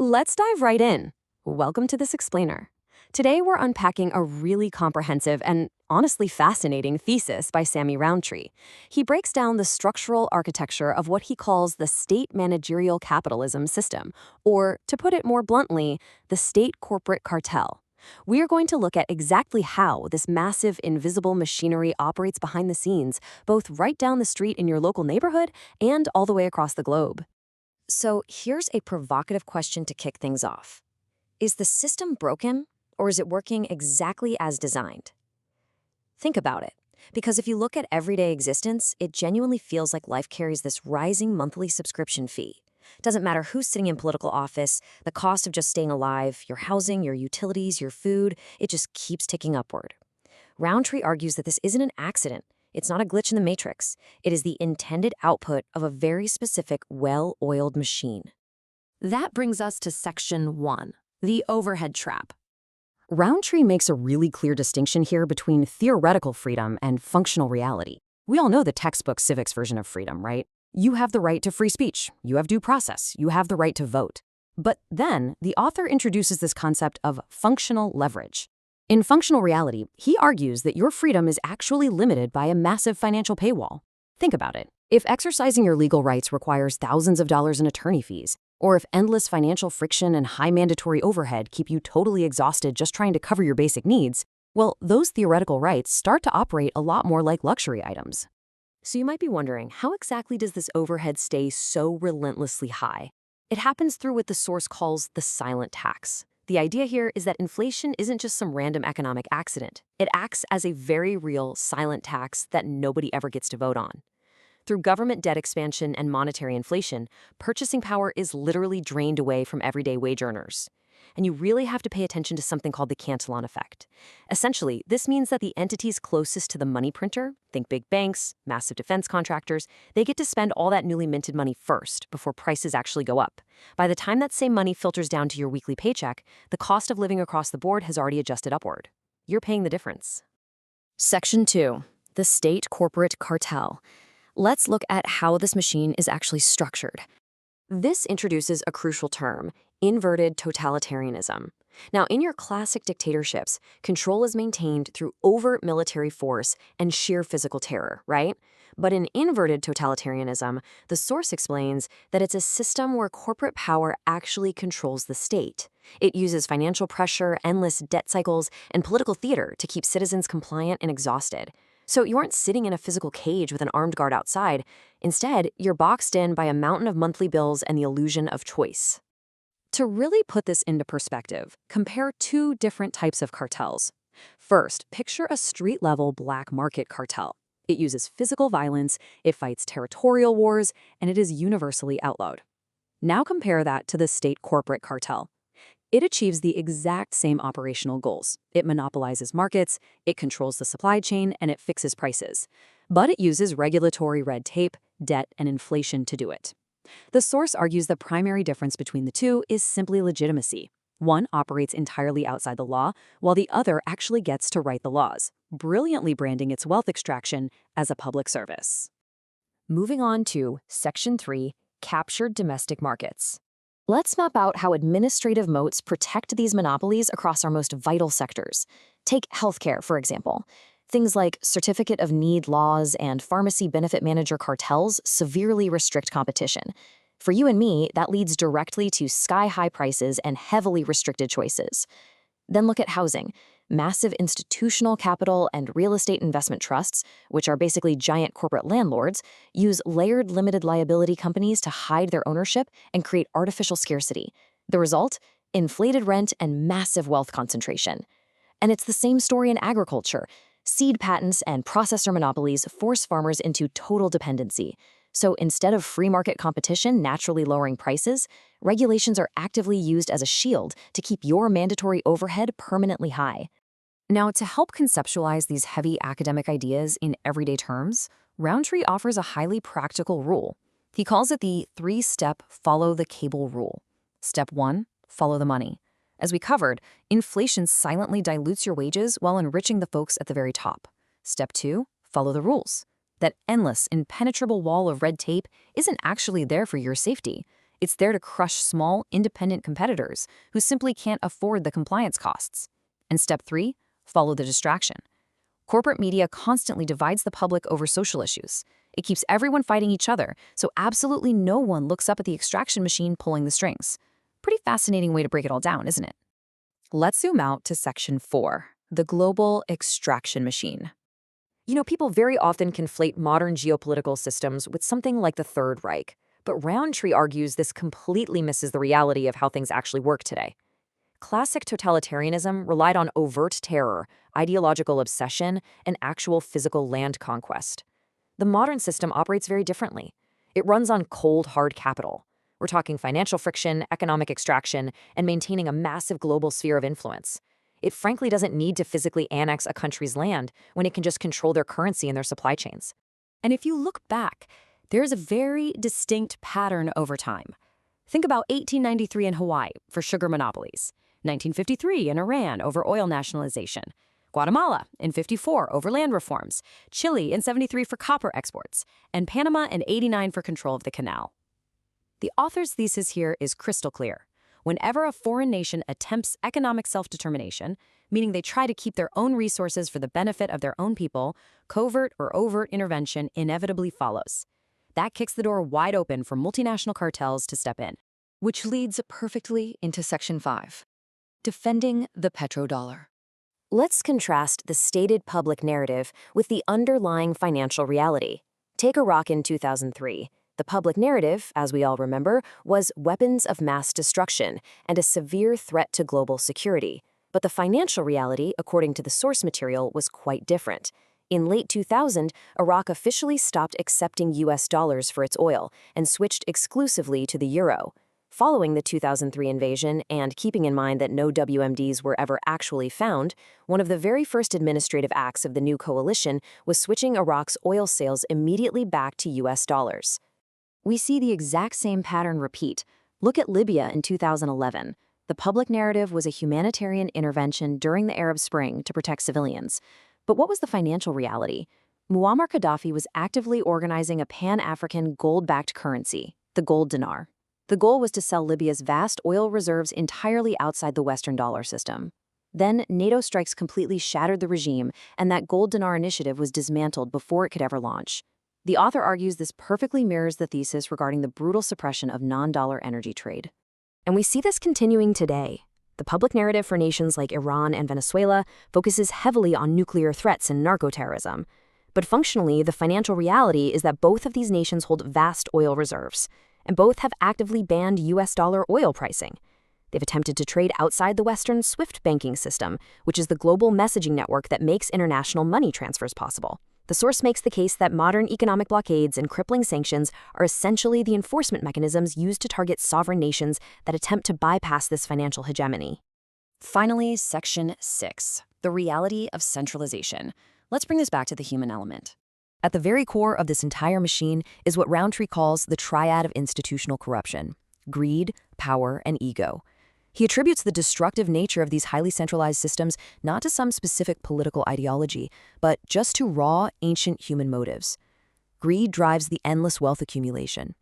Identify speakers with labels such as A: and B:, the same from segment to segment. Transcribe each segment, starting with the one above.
A: Let's dive right in. Welcome to This Explainer. Today we're unpacking a really comprehensive and honestly fascinating thesis by Sammy Roundtree. He breaks down the structural architecture of what he calls the state managerial capitalism system, or to put it more bluntly, the state corporate cartel. We are going to look at exactly how this massive invisible machinery operates behind the scenes, both right down the street in your local neighborhood and all the way across the globe. So here's a provocative question to kick things off. Is the system broken, or is it working exactly as designed? Think about it, because if you look at everyday existence, it genuinely feels like life carries this rising monthly subscription fee. Doesn't matter who's sitting in political office, the cost of just staying alive, your housing, your utilities, your food, it just keeps ticking upward. Roundtree argues that this isn't an accident. It's not a glitch in the matrix. It is the intended output of a very specific, well-oiled machine. That brings us to Section 1, the overhead trap. Roundtree makes a really clear distinction here between theoretical freedom and functional reality. We all know the textbook civics version of freedom, right? You have the right to free speech, you have due process, you have the right to vote. But then, the author introduces this concept of functional leverage. In functional reality, he argues that your freedom is actually limited by a massive financial paywall. Think about it. If exercising your legal rights requires thousands of dollars in attorney fees, or if endless financial friction and high mandatory overhead keep you totally exhausted just trying to cover your basic needs, well, those theoretical rights start to operate a lot more like luxury items. So you might be wondering, how exactly does this overhead stay so relentlessly high? It happens through what the source calls the silent tax. The idea here is that inflation isn't just some random economic accident. It acts as a very real silent tax that nobody ever gets to vote on. Through government debt expansion and monetary inflation, purchasing power is literally drained away from everyday wage earners. And you really have to pay attention to something called the Cantillon effect. Essentially, this means that the entities closest to the money printer, think big banks, massive defense contractors, they get to spend all that newly minted money first before prices actually go up. By the time that same money filters down to your weekly paycheck, the cost of living across the board has already adjusted upward. You're paying the difference. Section 2, the state corporate cartel. Let's look at how this machine is actually structured. This introduces a crucial term, inverted totalitarianism. Now, in your classic dictatorships, control is maintained through overt military force and sheer physical terror, right? But in inverted totalitarianism, the source explains that it's a system where corporate power actually controls the state. It uses financial pressure, endless debt cycles, and political theater to keep citizens compliant and exhausted. So you aren't sitting in a physical cage with an armed guard outside. Instead, you're boxed in by a mountain of monthly bills and the illusion of choice. To really put this into perspective, compare two different types of cartels. First, picture a street-level black market cartel. It uses physical violence, it fights territorial wars, and it is universally outlawed. Now compare that to the state corporate cartel. It achieves the exact same operational goals. It monopolizes markets, it controls the supply chain, and it fixes prices. But it uses regulatory red tape, debt, and inflation to do it. The source argues the primary difference between the two is simply legitimacy. One operates entirely outside the law, while the other actually gets to write the laws, brilliantly branding its wealth extraction as a public service. Moving on to Section 3, captured domestic markets. Let's map out how administrative moats protect these monopolies across our most vital sectors. Take healthcare, for example. Things like certificate of need laws and pharmacy benefit manager cartels severely restrict competition. For you and me, that leads directly to sky-high prices and heavily restricted choices. Then look at housing. Massive institutional capital and real estate investment trusts, which are basically giant corporate landlords, use layered limited liability companies to hide their ownership and create artificial scarcity. The result? Inflated rent and massive wealth concentration. And it's the same story in agriculture. Seed patents and processor monopolies force farmers into total dependency. So instead of free market competition naturally lowering prices, regulations are actively used as a shield to keep your mandatory overhead permanently high. Now, to help conceptualize these heavy academic ideas in everyday terms, Roundtree offers a highly practical rule. He calls it the three-step follow the cable rule. Step 1, follow the money. As we covered, inflation silently dilutes your wages while enriching the folks at the very top. Step 2, follow the rules. That endless, impenetrable wall of red tape isn't actually there for your safety.
B: It's there to crush small, independent competitors who simply can't afford the compliance costs. And step 3, follow the distraction. Corporate media constantly divides the public over social issues. It keeps everyone fighting each other, so absolutely no one looks up at the extraction machine pulling the strings. Pretty fascinating way to break it all down, isn't it? Let's zoom out to section 4, the global extraction machine.
A: People very often conflate modern geopolitical systems with something like the Third Reich, but Roundtree argues this completely misses the reality of how things actually work today. Classic totalitarianism relied on overt terror, ideological obsession, and actual physical land conquest. The modern system operates very differently. It runs on cold, hard capital. We're talking financial friction, economic extraction, and maintaining a massive global sphere of influence. It frankly doesn't need to physically annex a country's land when it can just control their currency and their supply chains.
B: And if you look back, there's a very distinct pattern over time. Think about 1893 in Hawaii for sugar monopolies, 1953 in Iran over oil nationalization, Guatemala in 54 over land reforms, Chile in 73 for copper exports, and Panama in 89 for control of the canal. The author's thesis here is crystal clear. Whenever a foreign nation attempts economic self-determination, meaning they try to keep their own resources for the benefit of their own people, covert or overt intervention inevitably follows. That kicks the door wide open for multinational cartels to step in. Which leads perfectly into section 5, defending the petrodollar.
A: Let's contrast the stated public narrative with the underlying financial reality. Take Iraq in 2003. The public narrative, as we all remember, was weapons of mass destruction and a severe threat to global security. But the financial reality, according to the source material, was quite different. In late 2000, Iraq officially stopped accepting US dollars for its oil and switched exclusively to the euro. Following the 2003 invasion, and keeping in mind that no WMDs were ever actually found, one of the very first administrative acts of the new coalition was switching Iraq's oil sales immediately back to US dollars. We see the exact same pattern repeat. Look at Libya in 2011. The public narrative was a humanitarian intervention during the Arab Spring to protect civilians. But what was the financial reality? Muammar Gaddafi was actively organizing a pan-African gold-backed currency, the gold dinar. The goal was to sell Libya's vast oil reserves entirely outside the Western dollar system. Then, NATO strikes completely shattered the regime, and that gold dinar initiative was dismantled before it could ever launch. The author argues this perfectly mirrors the thesis regarding the brutal suppression of non-dollar energy trade. And we see this continuing today. The public narrative for nations like Iran and Venezuela focuses heavily on nuclear threats and narco-terrorism. But functionally, the financial reality is that both of these nations hold vast oil reserves, and both have actively banned US dollar oil pricing. They've attempted to trade outside the Western SWIFT banking system, which is the global messaging network that makes international money transfers possible. The source makes the case that modern economic blockades and crippling sanctions are essentially the enforcement mechanisms used to target sovereign nations that attempt to bypass this financial hegemony.
B: Finally, section 6, the reality of centralization. Let's bring this back to the human element. At the very core of this entire machine is what Roundtree calls the triad of institutional corruption: greed, power, and ego. He attributes the destructive nature of these highly centralized systems not to some specific political ideology, but just to raw, ancient human motives. Greed drives the endless wealth accumulation.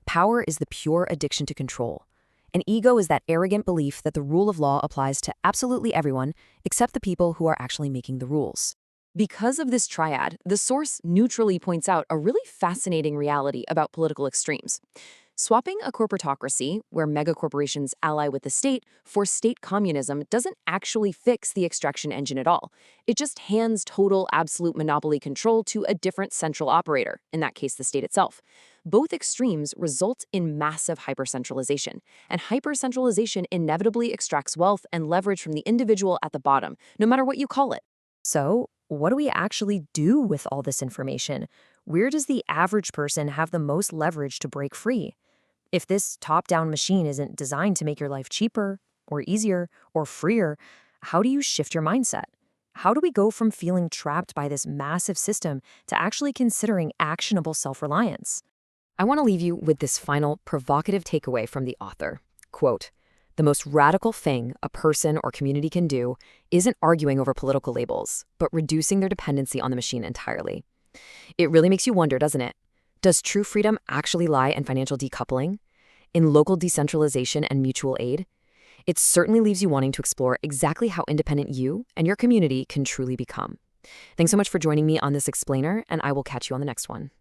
B: Power is the pure addiction to control. And ego is that arrogant belief that the rule of law applies to absolutely everyone except the people who are actually making the rules.
A: Because of this triad, the source neutrally points out a really fascinating reality about political extremes. Swapping a corporatocracy, where megacorporations ally with the state, for state communism doesn't actually fix the extraction engine at all. It just hands total, absolute monopoly control to a different central operator, in that case the state itself. Both extremes result in massive hypercentralization, and hypercentralization inevitably extracts wealth and leverage from the individual at the bottom, no matter what you call it.
B: So, what do we actually do with all this information? Where does the average person have the most leverage to break free? If this top-down machine isn't designed to make your life cheaper, or easier, or freer, how do you shift your mindset? How do we go from feeling trapped by this massive system to actually considering actionable self-reliance? I want to leave you with this final provocative takeaway from the author. Quote, "The most radical thing a person or community can do isn't arguing over political labels, but reducing their dependency on the machine entirely." It really makes you wonder, doesn't it? Does true freedom actually lie in financial decoupling?
A: in local decentralization and mutual aid, it certainly leaves you wanting to explore exactly how independent you and your community can truly become. Thanks so much for joining me on this explainer, and I will catch you on the next one.